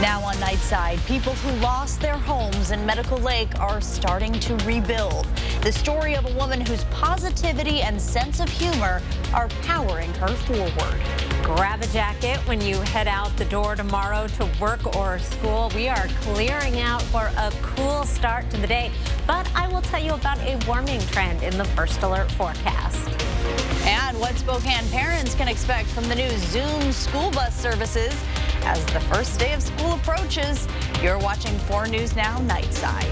Now on Nightside, people who lost their homes in Medical Lake are starting to rebuild. The story of a woman whose positivity and sense of humor are powering her forward. Grab a jacket when you head out the door tomorrow to work or school. We are clearing out for a cool start to the day, but I will tell you about a warming trend in the first alert forecast. And what Spokane parents can expect from the new Zoom school bus services as the first day of school approaches. You're watching 4 News Now Nightside.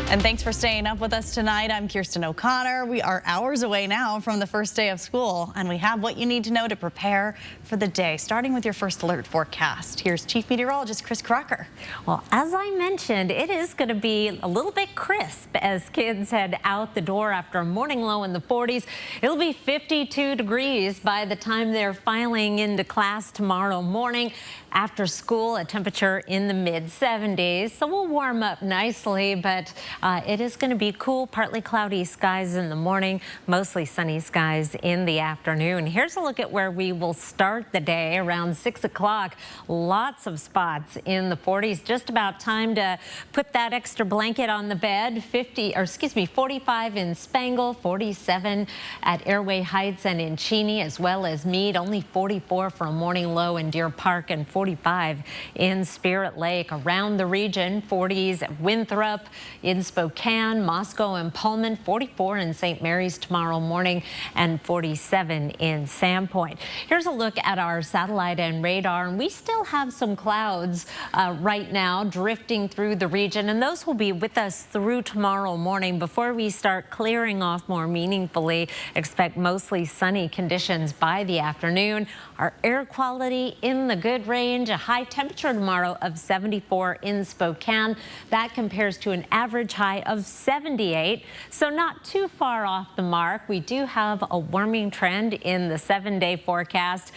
And thanks for staying up with us tonight. I'm Kirsten O'Connor. We are hours away now from the first day of school, and we have what you need to know to prepare for the day, starting with your first alert forecast. Here's Chief Meteorologist Chris Crocker. Well, as I mentioned, it is going to be a little bit crisp as kids head out the door after a morning low in the 40s. It'll be 52 degrees by the time they're filing into class tomorrow morning. After school, a temperature in the mid-70s, so we'll warm up nicely, but it is going to be cool, partly cloudy skies in the morning, mostly sunny skies in the afternoon. Here's a look at where we will start the day around 6 o'clock. Lots of spots in the 40s, just about time to put that extra blanket on the bed. 45 in Spangle, 47 at Airway Heights and in Cheney, as well as Meade. Only 44 for a morning low in Deer Park and 45 in Spirit Lake. Around the region, 40s at Winthrop, in Spokane, Moscow and Pullman, 44 in St. Mary's tomorrow morning, and 47 in Sandpoint. Here's a look at our satellite and radar, and we still have some clouds right now drifting through the region, and those will be with us through tomorrow morning before we start clearing off more meaningfully. Expect mostly sunny conditions by the afternoon. Our air quality in the good range. A high temperature tomorrow of 74 in Spokane. That compares to an average high of 78, so not too far off the mark. We do have a warming trend in the 7-day forecast.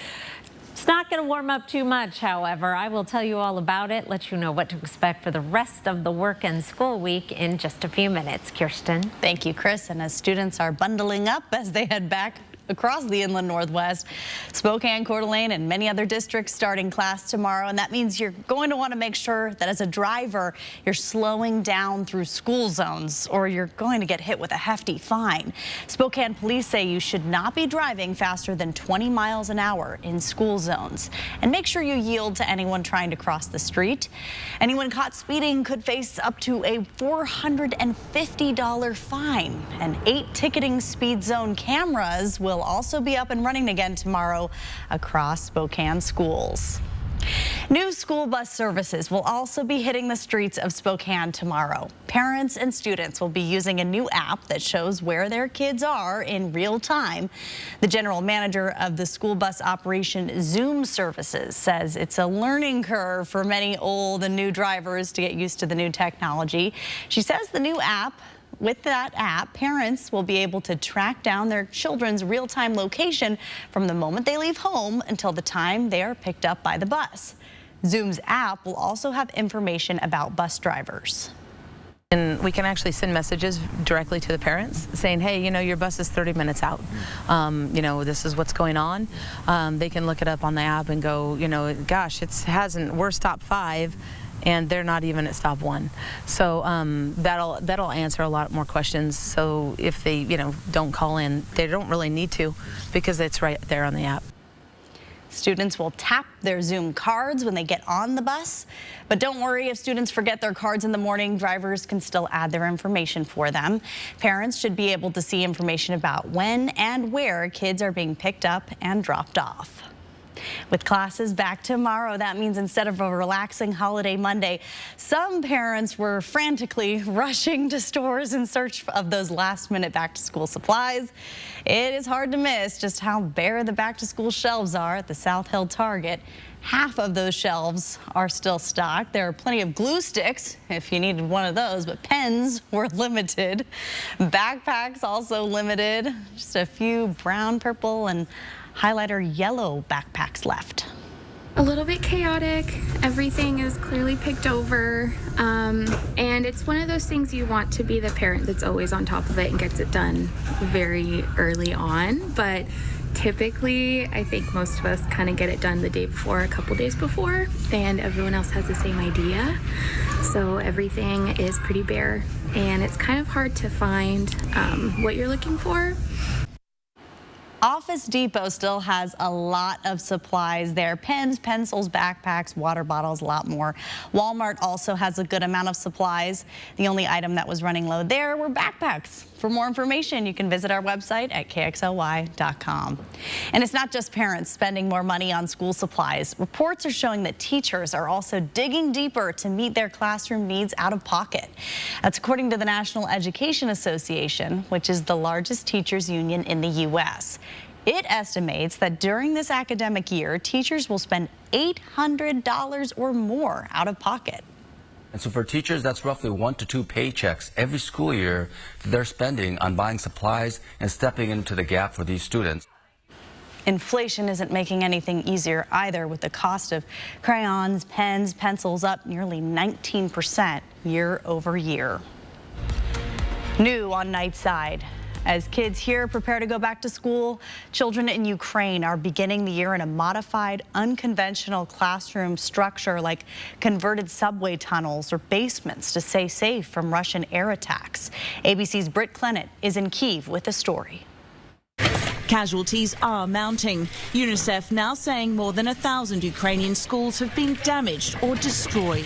It's not going to warm up too much, however. I will tell you all about it, let you know what to expect for the rest of the work and school week in just a few minutes. Kirsten. Thank you, Chris. And as students are bundling up as they head back across the inland Northwest, Spokane, Coeur d'Alene, and many other districts starting class tomorrow. And that means you're going to want to make sure that as a driver, you're slowing down through school zones or you're going to get hit with a hefty fine. Spokane police say you should not be driving faster than 20 miles an hour in school zones. And make sure you yield to anyone trying to cross the street. Anyone caught speeding could face up to a $450 fine. And 8 ticketing speed zone cameras will also be up and running again tomorrow across Spokane schools. New school bus services will also be hitting the streets of Spokane tomorrow. Parents and students will be using a new app that shows where their kids are in real time. The general manager of the school bus operation Zoom services says it's a learning curve for many old and new drivers to get used to the new technology. She says the new app, with that app, parents will be able to track down their children's real-time location from the moment they leave home until the time they are picked up by the bus. Zoom's app will also have information about bus drivers. And we can actually send messages directly to the parents saying, hey, you know, your bus is 30 minutes out. You know, this is what's going on. They can look it up on the app and go, you know, gosh, we're stop 5. And they're not even at stop 1. So that'll answer a lot more questions. So if they, you know, don't call in, they don't really need to because it's right there on the app. Students will tap their Zoom cards when they get on the bus. But don't worry, if students forget their cards in the morning, drivers can still add their information for them. Parents should be able to see information about when and where kids are being picked up and dropped off. With classes back tomorrow, that means instead of a relaxing holiday Monday, some parents were frantically rushing to stores in search of those last-minute back-to-school supplies. It is hard to miss just how bare the back-to-school shelves are at the South Hill Target. Half of those shelves are still stocked. There are plenty of glue sticks if you needed one of those, but pens were limited. Backpacks also limited. Just a few brown, purple, and highlighter yellow backpacks left. A little bit chaotic. Everything is clearly picked over. And it's one of those things you want to be the parent that's always on top of it and gets it done very early on. But Typically, I think most of us kind of get it done the day before, a couple days before, and everyone else has the same idea. So everything is pretty bare, and it's kind of hard to find what you're looking for. Office Depot still has a lot of supplies there. Pens, pencils, backpacks, water bottles, a lot more. Walmart also has a good amount of supplies. The only item that was running low there were backpacks. For more information, you can visit our website at kxly.com. And it's not just parents spending more money on school supplies. Reports are showing that teachers are also digging deeper to meet their classroom needs out of pocket. That's according to the National Education Association, which is the largest teachers union in the U.S. It estimates that during this academic year, teachers will spend $800 or more out of pocket. And so for teachers, that's roughly 1 to 2 paychecks every school year that they're spending on buying supplies and stepping into the gap for these students. Inflation isn't making anything easier either, with the cost of crayons, pens, pencils up nearly 19% year over year. New on Nightside. As kids here prepare to go back to school, children in Ukraine are beginning the year in a modified, unconventional classroom structure like converted subway tunnels or basements to stay safe from Russian air attacks. ABC's Britt Clennett is in Kyiv with the story. Casualties are mounting. UNICEF now saying more than 1,000 Ukrainian schools have been damaged or destroyed.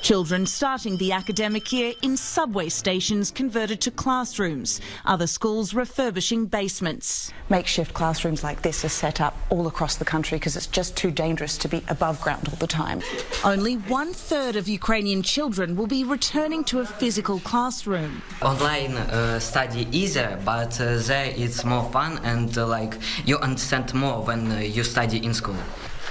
Children starting the academic year in subway stations converted to classrooms. Other schools refurbishing basements. Makeshift classrooms like this are set up all across the country because it's just too dangerous to be above ground all the time. Only 1/3 of Ukrainian children will be returning to a physical classroom. Online study easier, but there it's more fun and you understand more when you study in school.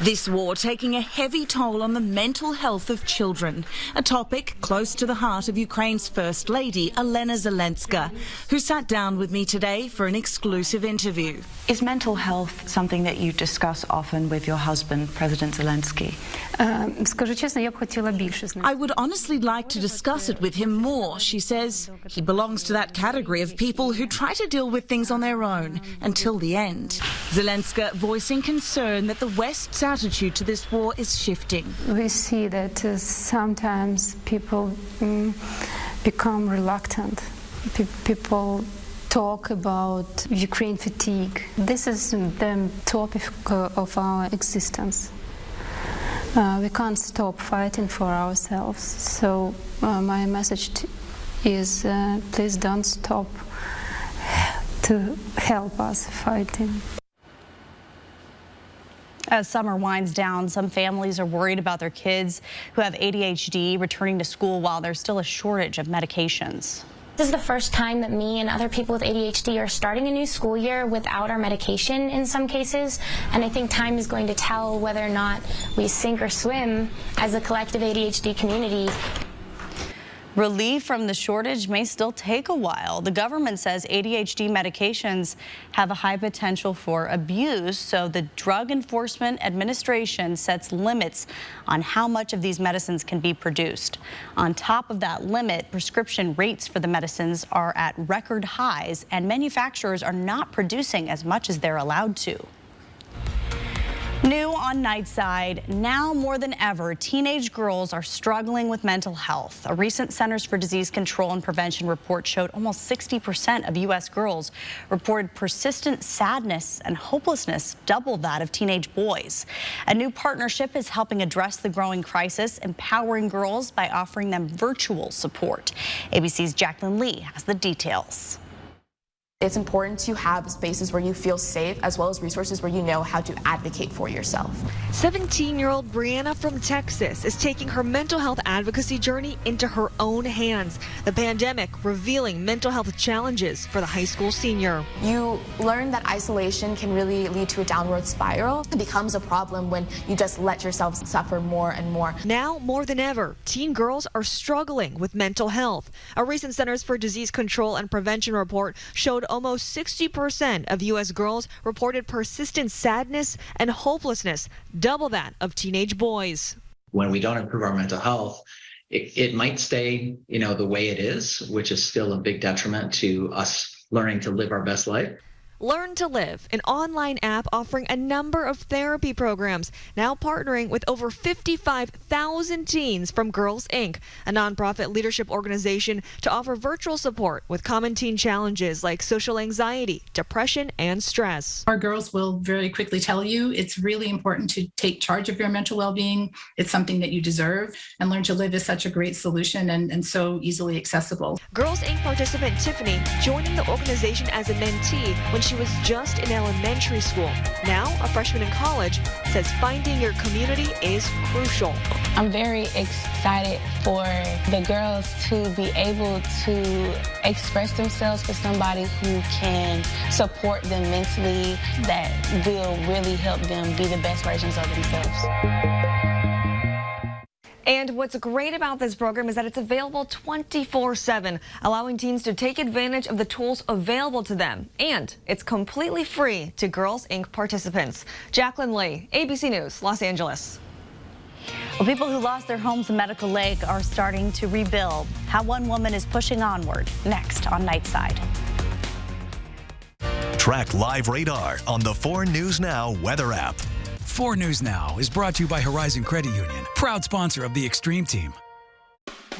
This war taking a heavy toll on the mental health of children, a topic close to the heart of Ukraine's First Lady, Olena Zelenska, who sat down with me today for an exclusive interview. Is mental health something that you discuss often with your husband, President Zelensky? I would honestly like to discuss it with him more, she says. He belongs to that category of people who try to deal with things on their own until the end. Zelenska voicing concern that the West's attitude to this war is shifting. We see that sometimes people become reluctant. People talk about Ukraine fatigue. This is the topic of our existence. We can't stop fighting for ourselves. So my message is please don't stop to help us fighting. As summer winds down, some families are worried about their kids who have ADHD returning to school while there's still a shortage of medications. This is the first time that me and other people with ADHD are starting a new school year without our medication in some cases, and I think time is going to tell whether or not we sink or swim as a collective ADHD community. Relief from the shortage may still take a while. The government says ADHD medications have a high potential for abuse, so the Drug Enforcement Administration sets limits on how much of these medicines can be produced. On top of that limit, prescription rates for the medicines are at record highs, and manufacturers are not producing as much as they're allowed to. New on Nightside, now more than ever, teenage girls are struggling with mental health. A recent Centers for Disease Control and Prevention report showed almost 60% of U.S. girls reported persistent sadness and hopelessness, double that of teenage boys. A new partnership is helping address the growing crisis, empowering girls by offering them virtual support. ABC's Jacqueline Lee has the details. It's important to have spaces where you feel safe, as well as resources where you know how to advocate for yourself. 17-year-old Brianna from Texas is taking her mental health advocacy journey into her own hands. The pandemic revealing mental health challenges for the high school senior. You learn that isolation can really lead to a downward spiral. It becomes a problem when you just let yourself suffer more and more. Now, more than ever, teen girls are struggling with mental health. A recent Centers for Disease Control and Prevention report showed almost 60% of U.S. girls reported persistent sadness and hopelessness, double that of teenage boys. When we don't improve our mental health, it might stay, the way it is, which is still a big detriment to us learning to live our best life. Learn to Live, an online app offering a number of therapy programs, now partnering with over 55,000 teens from Girls Inc., a nonprofit leadership organization to offer virtual support with common teen challenges like social anxiety, depression, and stress. Our girls will very quickly tell you it's really important to take charge of your mental well-being. It's something that you deserve, and Learn to Live is such a great solution and so easily accessible. Girls Inc. participant Tiffany joining the organization as a mentee when she was just in elementary school. Now, a freshman in college, says finding your community is crucial. I'm very excited for the girls to be able to express themselves with somebody who can support them mentally, that will really help them be the best versions of themselves. And what's great about this program is that it's available 24/7, allowing teens to take advantage of the tools available to them. And it's completely free to Girls Inc. participants. Jacqueline Lee, ABC News, Los Angeles. Well, people who lost their homes in Medical Lake are starting to rebuild. How one woman is pushing onward, next on Nightside. Track live radar on the 4 News Now weather app. 4 News Now is brought to you by Horizon Credit Union, proud sponsor of the Extreme Team.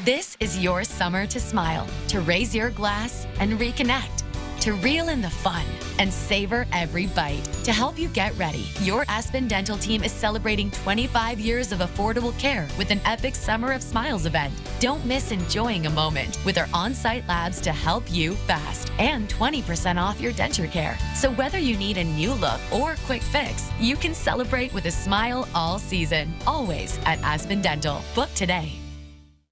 This is your summer to smile, to raise your glass and reconnect, to reel in the fun and savor every bite. To help you get ready, your Aspen Dental team is celebrating 25 years of affordable care with an epic Summer of Smiles event. Don't miss enjoying a moment with our on-site labs to help you fast and 20% off your denture care. So whether you need a new look or quick fix, you can celebrate with a smile all season, always at Aspen Dental. Book today.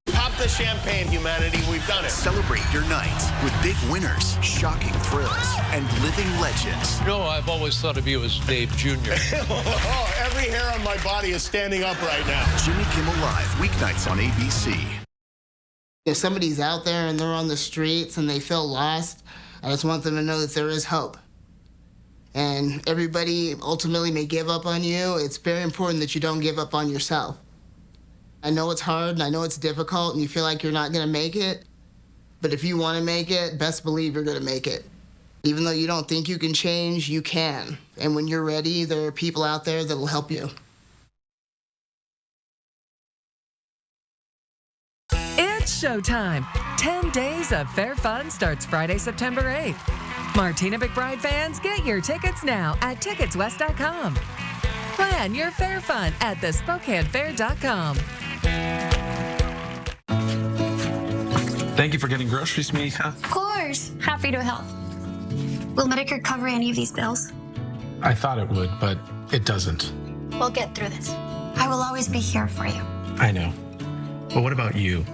Pop the champagne, humanity. We've done it. Celebrate your night with big winners, shocking thrills, and living legends. No, I've always thought of you as Dave Jr. Oh, every hair on my body is standing up right now. Jimmy Kimmel Live, weeknights on ABC. If somebody's out there and they're on the streets and they feel lost, I just want them to know that there is hope. And everybody ultimately may give up on you. It's very important that you don't give up on yourself. I know it's hard and I know it's difficult and you feel like you're not going to make it, but if you want to make it, best believe you're going to make it. Even though you don't think you can change, you can. And when you're ready, there are people out there that will help you. It's showtime. 10 days of fair fun starts Friday, September 8th. Martina McBride fans, get your tickets now at ticketswest.com. Plan your fair fun at thespokanefair.com. Thank you for getting groceries, Mika. Of course. Happy to help. Will Medicare cover any of these bills? I thought it would, but it doesn't. We'll get through this. I will always be here for you. I know. But what about you?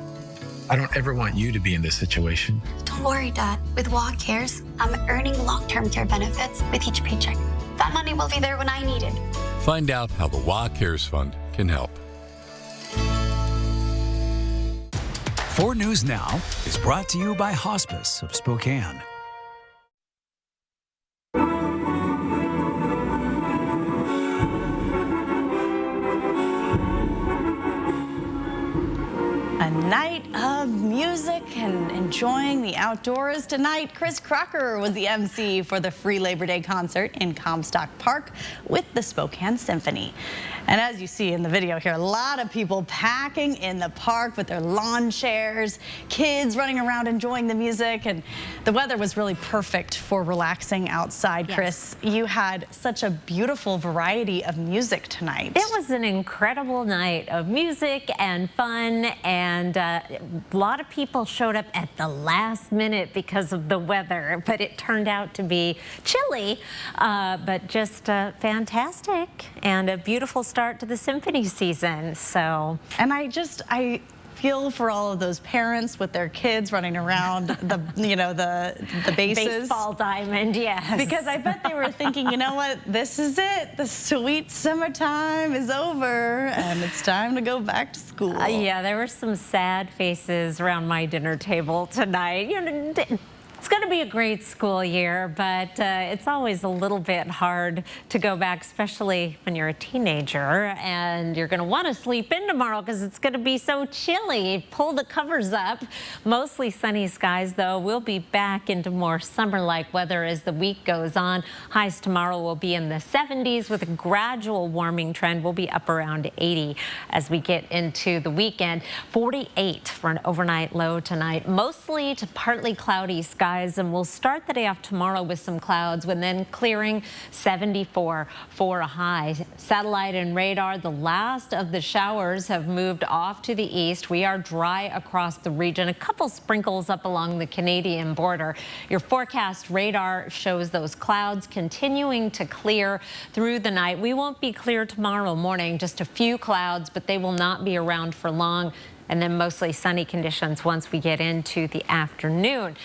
I don't ever want you to be in this situation. Don't worry, Dad. With WA Cares, I'm earning long-term care benefits with each paycheck. That money will be there when I need it. Find out how the WA Cares Fund can help. 4 News Now is brought to you by Hospice of Spokane. A night of music and enjoying the outdoors tonight. Chris Crocker was the MC for the free Labor Day concert in Comstock Park with the Spokane Symphony. And as you see in the video here, a lot of people packing in the park with their lawn chairs, kids running around enjoying the music, and the weather was really perfect for relaxing outside. Yes. Chris, you had such a beautiful variety of music tonight. It was an incredible night of music and fun, and a lot of people showed up at the last minute because of the weather, but it turned out to be chilly, but just fantastic and a beautiful start to the symphony season. So, and I feel for all of those parents with their kids running around the bases. Baseball diamond, yes. Because I bet they were thinking, you know what, this is it. The sweet summertime is over and it's time to go back to school. Yeah, there were some sad faces around my dinner table tonight. It's going to be a great school year, but it's always a little bit hard to go back, especially when you're a teenager and you're going to want to sleep in tomorrow because it's going to be so chilly. Pull the covers up. Mostly sunny skies, though. We'll be back into more summer-like weather as the week goes on. Highs tomorrow will be in the 70s with a gradual warming trend. We'll be up around 80 as we get into the weekend. 48 for an overnight low tonight. Mostly to partly cloudy skies, and we'll start the day off tomorrow with some clouds and then clearing. 74 for a high. Satellite and radar, the last of the showers have moved off to the east. We are dry across the region. A couple sprinkles up along the Canadian border. Your forecast radar shows those clouds continuing to clear through the night. We won't be clear tomorrow morning, just a few clouds, but they will not be around for long. And then mostly sunny conditions once we get into the afternoon.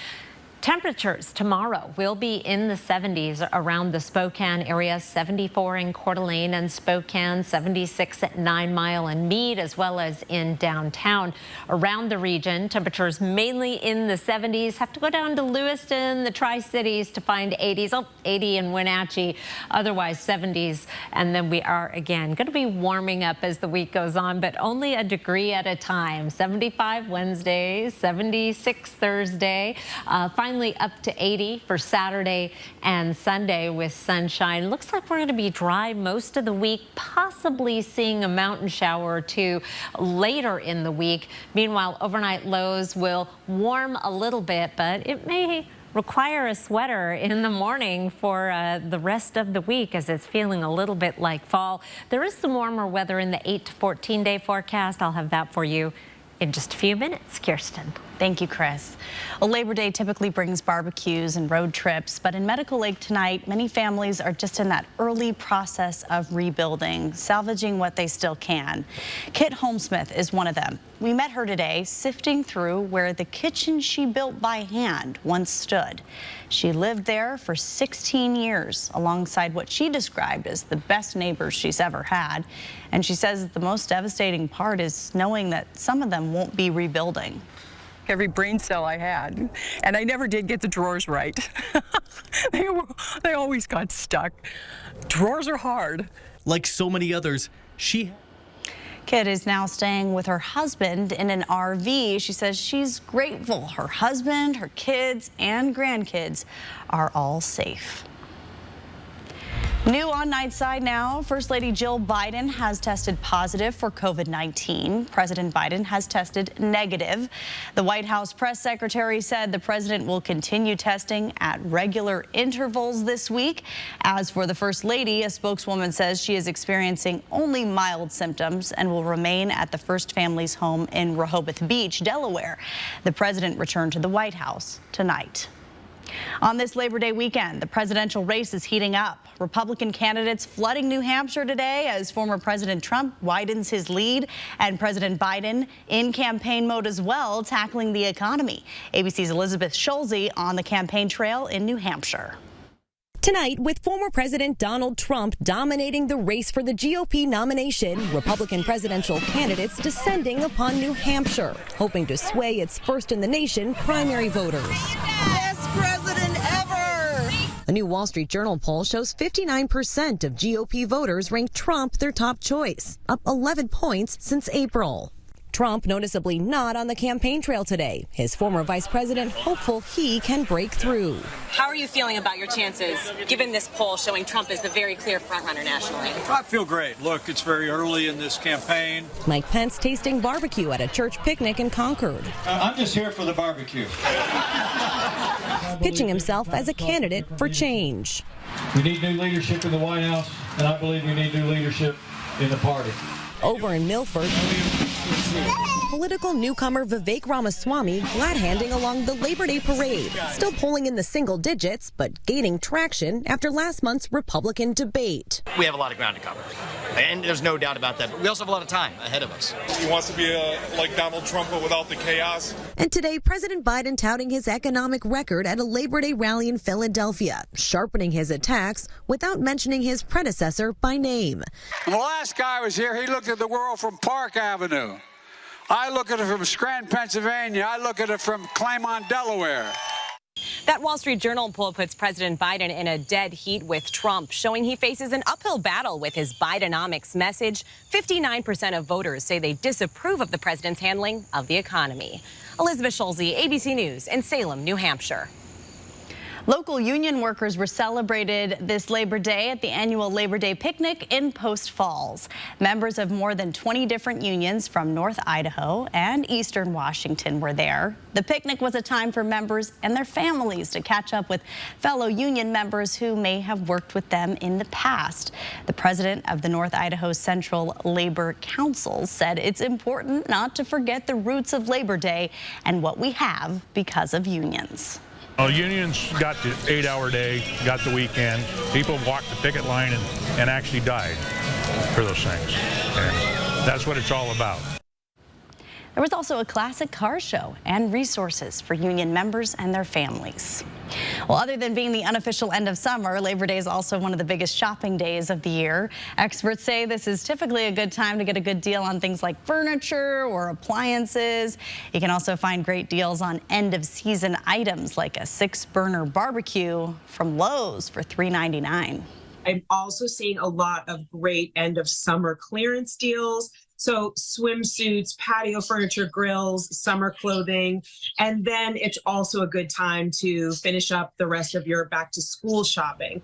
Temperatures tomorrow will be in the 70s around the Spokane area, 74 in Coeur d'Alene and Spokane, 76 at 9 Mile and Meade, as well as in downtown. Around the region, temperatures mainly in the 70s. Have to go down to Lewiston, the Tri-Cities to find 80s. Oh, 80 in Wenatchee, otherwise 70s. And then we are again going to be warming up as the week goes on, but only a degree at a time. 75 Wednesday, 76 Thursday. Finally up to 80 for Saturday and Sunday with sunshine. Looks like we're going to be dry most of the week, possibly seeing a mountain shower or two later in the week. Meanwhile, overnight lows will warm a little bit, but it may require a sweater in the morning for the rest of the week as it's feeling a little bit like fall. There is some warmer weather in the 8 to 14 day forecast. I'll have that for you in just a few minutes. Kirsten. Thank you, Chris. Well, Labor Day typically brings barbecues and road trips, but in Medical Lake tonight, many families are just in that early process of rebuilding, salvaging what they still can. Kit Holmesmith is one of them. We met her today, sifting through where the kitchen she built by hand once stood. She lived there for 16 years alongside what she described as the best neighbors she's ever had. And she says the most devastating part is knowing that some of them won't be rebuilding. Every brain cell I had, and I never did get the drawers right. They always got stuck. Drawers are hard. Like so many others, Kit is now staying with her husband in an RV. She says she's grateful her husband, her kids, and grandkids are all safe. New on Nightside now, First Lady Jill Biden has tested positive for COVID-19. President Biden has tested negative. The White House press secretary said the president will continue testing at regular intervals this week. As for the First Lady, a spokeswoman says she is experiencing only mild symptoms and will remain at the First Family's home in Rehoboth Beach, Delaware. The president returned to the White House tonight. On this Labor Day weekend, the presidential race is heating up. Republican candidates flooding New Hampshire today as former President Trump widens his lead, and President Biden in campaign mode as well, tackling the economy. ABC's Elizabeth Schulze on the campaign trail in New Hampshire. Tonight, with former President Donald Trump dominating the race for the GOP nomination, Republican presidential candidates descending upon New Hampshire, hoping to sway its first-in-the-nation primary voters. Best president ever! A new Wall Street Journal poll shows 59% of GOP voters ranked Trump their top choice, up 11 points since April. Trump noticeably not on the campaign trail today. His former vice president hopeful he can break through. How are you feeling about your chances, given this poll showing Trump as the very clear frontrunner nationally? I feel great. Look, it's very early in this campaign. Mike Pence tasting barbecue at a church picnic in Concord. I'm just here for the barbecue. Pitching himself as a candidate for change. We need new leadership in the White House, and I believe we need new leadership in the party. Over in Milford, political newcomer Vivek Ramaswamy glad-handing along the Labor Day parade, still polling in the single digits, but gaining traction after last month's Republican debate. We have a lot of ground to cover, and there's no doubt about that, but we also have a lot of time ahead of us. He wants to be like Donald Trump, but without the chaos. And today, President Biden touting his economic record at a Labor Day rally in Philadelphia, sharpening his attacks without mentioning his predecessor by name. When the last guy was here, he looked at the world from Park Avenue. I look at it from Scranton, Pennsylvania. I look at it from Claymont, Delaware. That That Wall Street Journal poll puts President Biden in a dead heat with Trump, showing he faces an uphill battle with his Bidenomics message. 59% of voters say they disapprove of the president's handling of the economy. Elizabeth Schulze, ABC News in Salem, New Hampshire. Local union workers were celebrated this Labor Day at the annual Labor Day picnic in Post Falls. Members of more than 20 different unions from North Idaho and Eastern Washington were there. The picnic was a time for members and their families to catch up with fellow union members who may have worked with them in the past. The president of the North Idaho Central Labor Council said it's important not to forget the roots of Labor Day and what we have because of unions. Unions got the 8-hour day, got the weekend. People walked the picket line and actually died for those things. And that's what it's all about. There was also a classic car show and resources for union members and their families. Well, other than being the unofficial end of summer, Labor Day is also one of the biggest shopping days of the year. Experts say this is typically a good time to get a good deal on things like furniture or appliances. You can also find great deals on end-of-season items like a 6-burner barbecue from Lowe's for $3.99. I'm also seeing a lot of great end-of-summer clearance deals. So swimsuits, patio furniture, grills, summer clothing, and then it's also a good time to finish up the rest of your back to school shopping.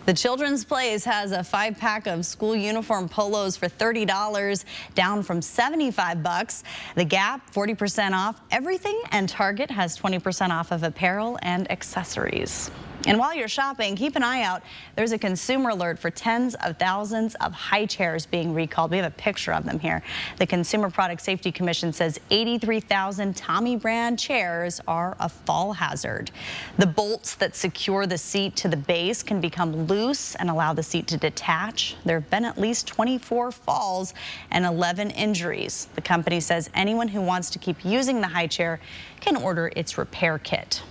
The Children's Place has a 5-pack of school uniform polos for $30, down from $75. The Gap, 40% off everything, and Target has 20% off of apparel and accessories. And while you're shopping, keep an eye out. There's a consumer alert for tens of thousands of high chairs being recalled. We have a picture of them here. The Consumer Product Safety Commission says 83,000 Tommy brand chairs are a fall hazard. The bolts that secure the seat to the base can become loose and allow the seat to detach. There have been at least 24 falls and 11 injuries. The company says anyone who wants to keep using the high chair can order its repair kit.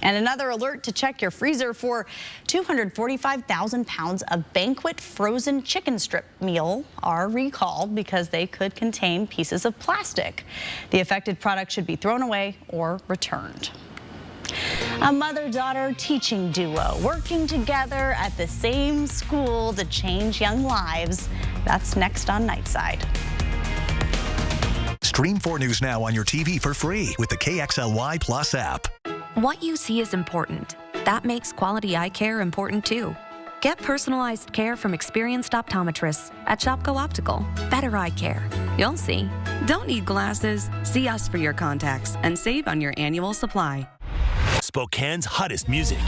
And another alert to check your freezer for 245,000 pounds of Banquet frozen chicken strip meal are recalled because they could contain pieces of plastic. The affected product should be thrown away or returned. A mother-daughter teaching duo working together at the same school to change young lives. That's next on Nightside. Stream 4 News Now on your TV for free with the KXLY Plus app. What you see is important. That makes quality eye care important too. Get personalized care from experienced optometrists at Shopko Optical. Better eye care. You'll see. Don't need glasses? See us for your contacts and save on your annual supply. Spokane's hottest music.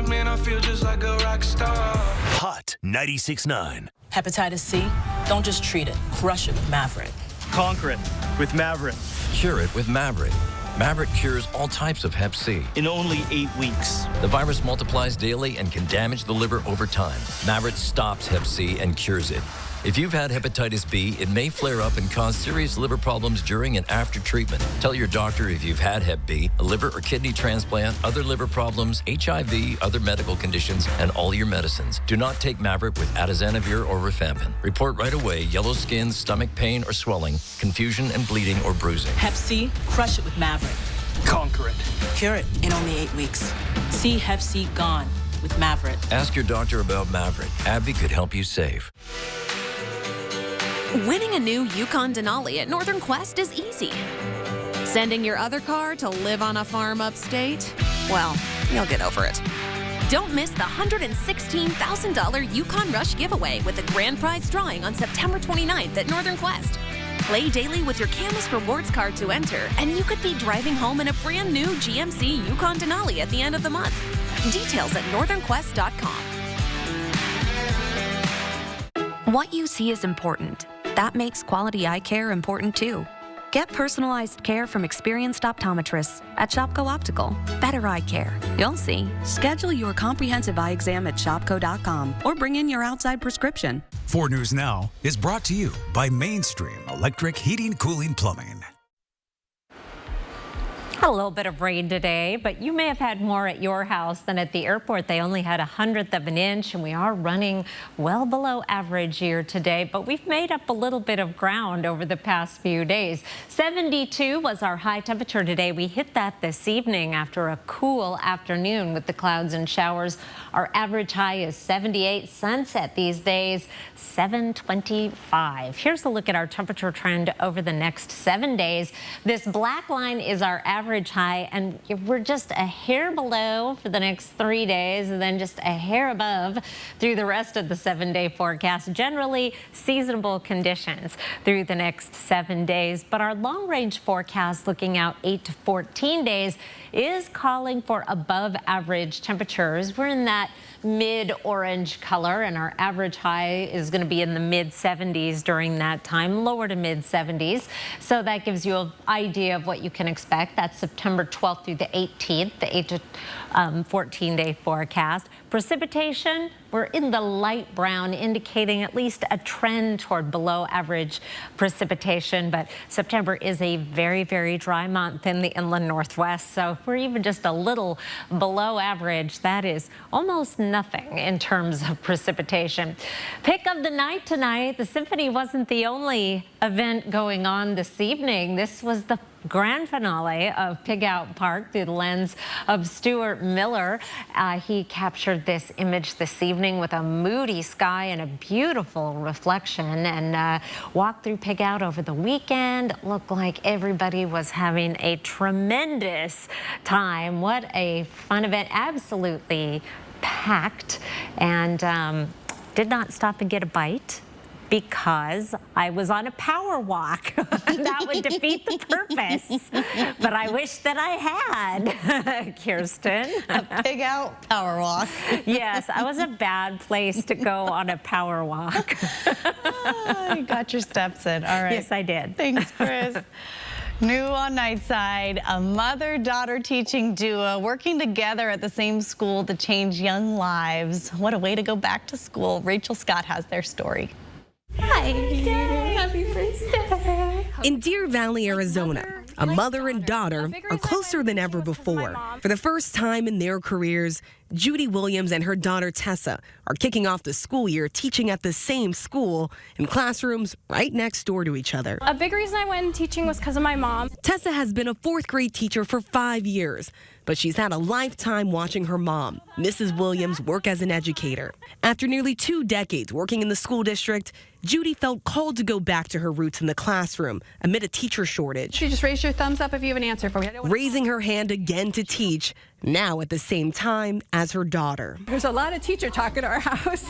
Man, I feel just like a rock star. Hot 96.9. Hepatitis C, don't just treat it, crush it with Maverick. Conquer it with Maverick. Cure it with Maverick. Maverick cures all types of Hep C. In only 8 weeks. The virus multiplies daily and can damage the liver over time. Maverick stops Hep C and cures it. If you've had hepatitis B, it may flare up and cause serious liver problems during and after treatment. Tell your doctor if you've had Hep B, a liver or kidney transplant, other liver problems, HIV, other medical conditions, and all your medicines. Do not take Maverick with atazanavir or rifampin. Report right away yellow skin, stomach pain or swelling, confusion and bleeding or bruising. Hep C, crush it with Maverick. Conquer it. Cure it in only 8 weeks. See Hep C gone with Maverick. Ask your doctor about Maverick. AbbVie could help you save. Winning a new Yukon Denali at Northern Quest is easy. Sending your other car to live on a farm upstate? Well, you'll get over it. Don't miss the $116,000 Yukon Rush giveaway with the grand prize drawing on September 29th at Northern Quest. Play daily with your Camus Rewards card to enter, and you could be driving home in a brand new GMC Yukon Denali at the end of the month. Details at northernquest.com. What you see is important. That makes quality eye care important too. Get personalized care from experienced optometrists at Shopko Optical. Better eye care. You'll see. Schedule your comprehensive eye exam at shopko.com or bring in your outside prescription. 4 News Now is brought to you by Mainstream Electric Heating, Cooling, Plumbing. Had a little bit of rain today, but you may have had more at your house than at the airport. They only had 1/100 of an inch, and we are running well below average year today, but we've made up a little bit of ground over the past few days. 72 was our high temperature today. We hit that this evening after a cool afternoon with the clouds and showers. Our average high is 78. Sunset these days, 7:25. Here's a look at our temperature trend over the next 7 days. This black line is our average high, and we're just a hair below for the next 3 days, and then just a hair above through the rest of the 7-day forecast. Generally seasonable conditions through the next 7 days, but our long-range forecast looking out 8 to 14 days is calling for above average temperatures. We're in that mid-orange color, and our average high is going to be in the mid-70s during that time, lower to mid-70s. So that gives you an idea of what you can expect. That's September 12th through the 18th, the 8 to 14-day forecast. Precipitation, we're in the light brown, indicating at least a trend toward below average precipitation. But September is a very, very dry month in the inland Northwest. So if we're even just a little below average, that is almost nothing in terms of precipitation. Pick of the night tonight. The symphony wasn't the only event going on this evening. This was the grand finale of Pig Out Park through the lens of Stuart Miller. He captured this image this evening with a moody sky and a beautiful reflection, and walked through Pig Out over the weekend. Looked like everybody was having a tremendous time. What a fun event. Absolutely packed, and did not stop and get a bite because I was on a power walk. That would defeat the purpose. But I wish that I had, Kirsten. A Pig Out power walk. Yes, I was a bad place to go on a power walk. You got your steps in. All right. Yes, I did. Thanks, Chris. New on Nightside, a mother-daughter teaching duo working together at the same school to change young lives. What a way to go back to school. Rachel Scott has their story. Hi, happy birthday. In Deer Valley, Arizona, a mother and daughter are closer than ever before. For the first time in their careers, Judy Williams and her daughter Tessa are kicking off the school year teaching at the same school in classrooms right next door to each other. A big reason I went into teaching was because of my mom. Tessa has been a 4th grade teacher for 5 years, but she's had a lifetime watching her mom, Mrs. Williams, work as an educator. After nearly 2 decades working in the school district, Judy felt called to go back to her roots in the classroom amid a teacher shortage. You just raise your thumbs up if you have an answer for me. Raising her hand again to teach, now at the same time as her daughter. There's a lot of teacher talk at our house.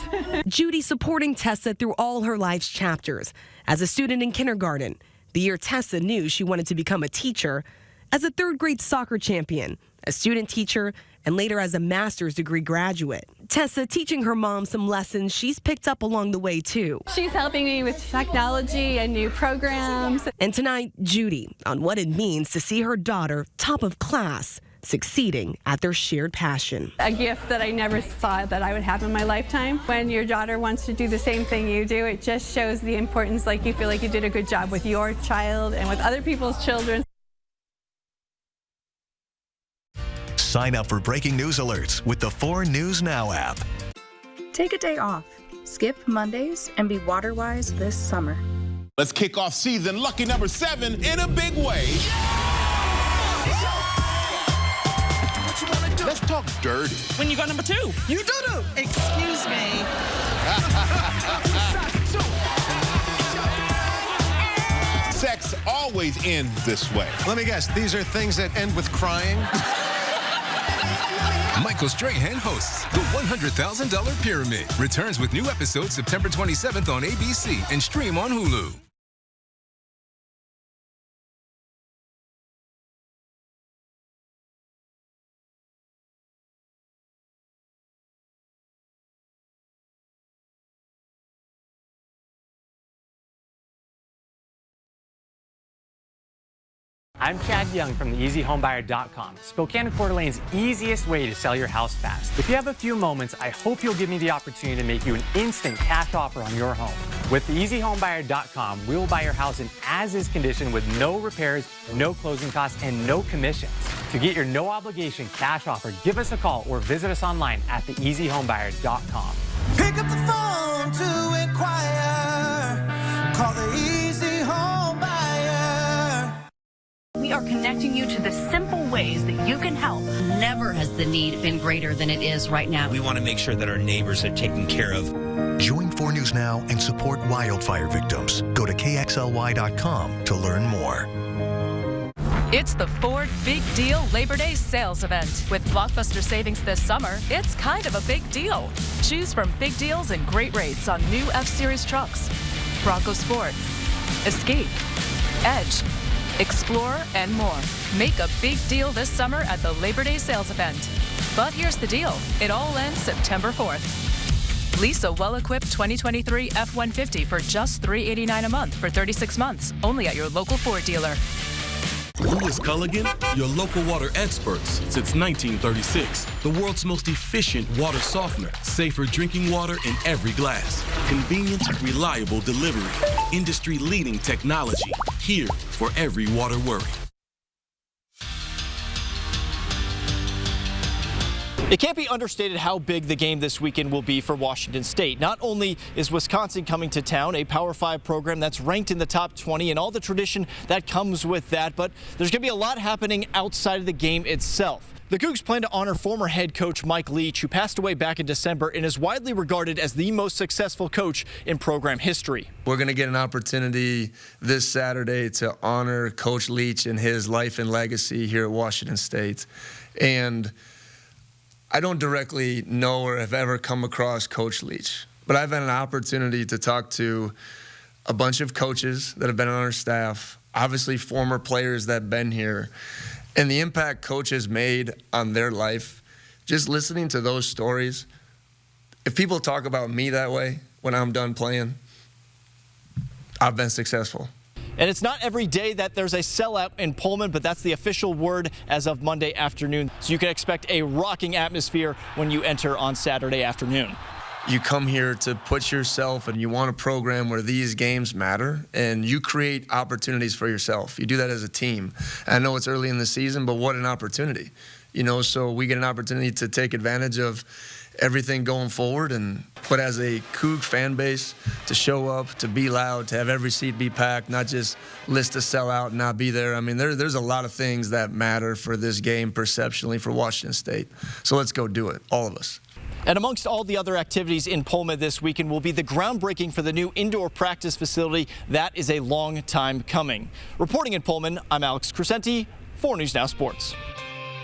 Judy supporting Tessa through all her life's chapters. As a student in kindergarten, the year Tessa knew she wanted to become a teacher, as a 3rd grade soccer champion, a student teacher, and later as a master's degree graduate. Tessa teaching her mom some lessons she's picked up along the way, too. She's helping me with technology and new programs. And tonight, Judy on what it means to see her daughter top of class, succeeding at their shared passion. A gift that I never thought that I would have in my lifetime. When your daughter wants to do the same thing you do, it just shows the importance, like you feel like you did a good job with your child and with other people's children. Sign up for breaking news alerts with the 4 News Now app. Take a day off, skip Mondays, and be water-wise this summer. Let's kick off season lucky number 7 in a big way. Let's talk dirty. When you got number 2, you do. Excuse me. Sex always ends this way. Let me guess, these are things that end with crying? Michael Strahan hosts The $100,000 Pyramid. Returns with new episodes September 27th on ABC and stream on Hulu. I'm Chad Young from theeasyhomebuyer.com, Spokane and Coeur d'Alene's easiest way to sell your house fast. If you have a few moments, I hope you'll give me the opportunity to make you an instant cash offer on your home. With theeasyhomebuyer.com, we will buy your house in as-is condition with no repairs, no closing costs, and no commissions. To get your no-obligation cash offer, give us a call or visit us online at theeasyhomebuyer.com. Pick up the phone to inquire. Call the Easy Home Buyer. We are connecting you to the simple ways that you can help. Never has the need been greater than it is right now. We want to make sure that our neighbors are taken care of. Join 4 News Now and support wildfire victims. Go to KXLY.com to learn more. It's the Ford Big Deal Labor Day sales event. With blockbuster savings this summer, it's kind of a big deal. Choose from big deals and great rates on new F-Series trucks, Bronco Sport, Escape, Edge, Explorer, and more. Make a big deal this summer at the Labor Day sales event. But here's the deal. It all ends September 4th. Lease a well-equipped 2023 F-150 for just $389 a month for 36 months, only at your local Ford dealer. Who is Culligan? Your local water experts since 1936. The world's most efficient water softener. Safer drinking water in every glass. Convenient, reliable delivery. Industry-leading technology. Here for every water worry. It can't be understated how big the game this weekend will be for Washington State. Not only is Wisconsin coming to town, a Power 5 program that's ranked in the top 20 and all the tradition that comes with that, but there's going to be a lot happening outside of the game itself. The Cougs plan to honor former head coach Mike Leach, who passed away back in December and is widely regarded as the most successful coach in program history. We're going to get an opportunity this Saturday to honor Coach Leach and his life and legacy here at Washington State. And I don't directly know or have ever come across Coach Leach, but I've had an opportunity to talk to a bunch of coaches that have been on our staff, obviously former players that have been here, and the impact Coach has made on their life. Just listening to those stories, if people talk about me that way when I'm done playing, I've been successful. And it's not every day that there's a sellout in Pullman, but that's the official word as of Monday afternoon. So you can expect a rocking atmosphere when you enter on Saturday afternoon. You come here to put yourself, and you want a program where these games matter, and you create opportunities for yourself. You do that as a team. I know it's early in the season, but what an opportunity. You know, so we get an opportunity to take advantage of everything going forward, but as a Coug fan base, to show up, to be loud, to have every seat be packed, not just list to sell out and not be there. I mean, there's a lot of things that matter for this game perceptually for Washington State. So let's go do it, all of us. And amongst all the other activities in Pullman this weekend will be the groundbreaking for the new indoor practice facility. That is a long time coming. Reporting in Pullman, I'm Alex Crescenti, 4 News Now Sports.